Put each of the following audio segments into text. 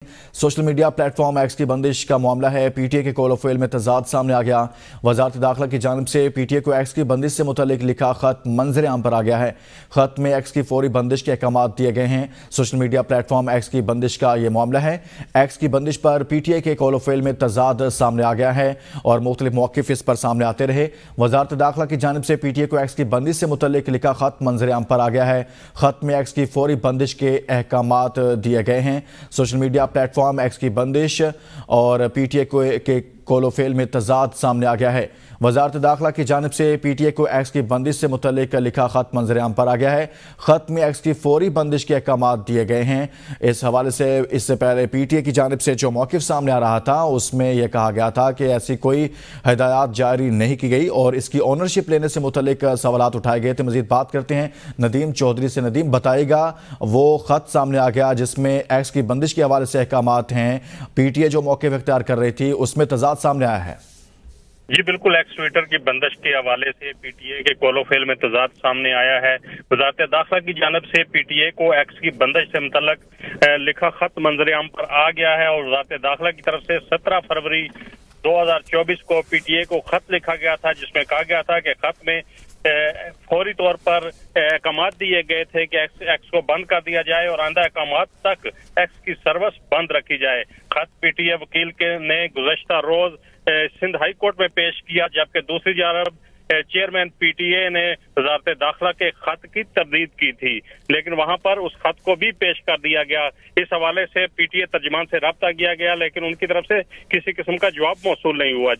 Social media platform x की बंदिश का मामला है। पीटीए के कॉल ऑफ फेल में तजाद सामने आ गया। वजारत दाखिला की जानिब से पीटीए को एक्स की बंदिश से मुतल्लिक लिखा खत मंजर आम पर आ गया है। खत में एक्स की फौरी बंदिश के अहकाम दिए गए हैं। सोशल मीडिया प्लेटफॉर्म एक्स की बंदिश का यह मामला है। एक्स की बंदिश पर पीटीए के कॉल ऑफ फेल में तजाद सामने आ गया है और मुख्तलिफ मौक़िफ़ इस पर सामने आते रहे। वजारत दाखिला की जानिब से पीटीए को एक्स की बंदिश से मुतल्लिक लिखा खत मंजर आम पर आ गया है। खत में एक्स की फौरी बंदिश के अहकाम दिए गए हैं। सोशल मीडिया प्लेटफॉर्म एक्स की बंदिश और पीटीए के कोलोफेल में तजाद सामने आ गया है। वजारत दाखिला की जानिब से पीटीए को एक्स की बंदिश से मुतल्लिक लिखा खत मंजर आम पर आ गया है। खत में एक्स की फौरी बंदिश के अहकाम दिए गए हैं। इस हवाले से इससे पहले पीटीए की जानिब से जो मौक़िफ़ सामने आ रहा था उसमें यह कहा गया था कि ऐसी कोई हिदायत जारी नहीं की गई और इसकी ओनरशिप लेने से मुतल्लिक सवालात उठाए गए थे। मजीद बात करते हैं नदीम चौधरी से। नदीम, बताएगा वो खत सामने आ गया जिसमें एक्स की बंदिश के हवाले से अहकाम हैं। पीटीए जो मौक़िफ़ इख्तियार कर रही थी उसमें तजाद सामने आया है। जी बिल्कुल, एक्स ट्विटर की बंदिश के हवाले से पीटीए के कोलोफेल में तजाद सामने आया है। वजारत दाखिला की जानब से पीटीए को एक्स की बंदिश से मुतल्लिक लिखा खत मंजर आम पर आ गया है और वजारत दाखिला की तरफ से 17 फरवरी 2024 को पीटीए को खत लिखा गया था जिसमें कहा गया था कि खत में फौरी तौर पर अहकाम दिए गए थे कि एक्स को बंद कर दिया जाए और आइंदा अहकाम तक एक्स की सर्विस बंद रखी जाए। खत पीटीए वकील ने गुज़श्ता रोज सिंध हाई कोर्ट में पेश किया, जबकि दूसरी जानब चेयरमैन पीटीए ने वजारत दाखिला के खत की तरदीद की थी, लेकिन वहां पर उस खत को भी पेश कर दिया गया। इस हवाले से पीटीए तर्जुमान से रब्ता किया गया लेकिन उनकी तरफ से किसी किस्म का जवाब मौसूल नहीं हुआ।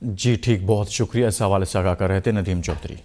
जी ठीक, बहुत शुक्रिया। इस हवाले से आगाह कर रहे थे नदीम चौधरी।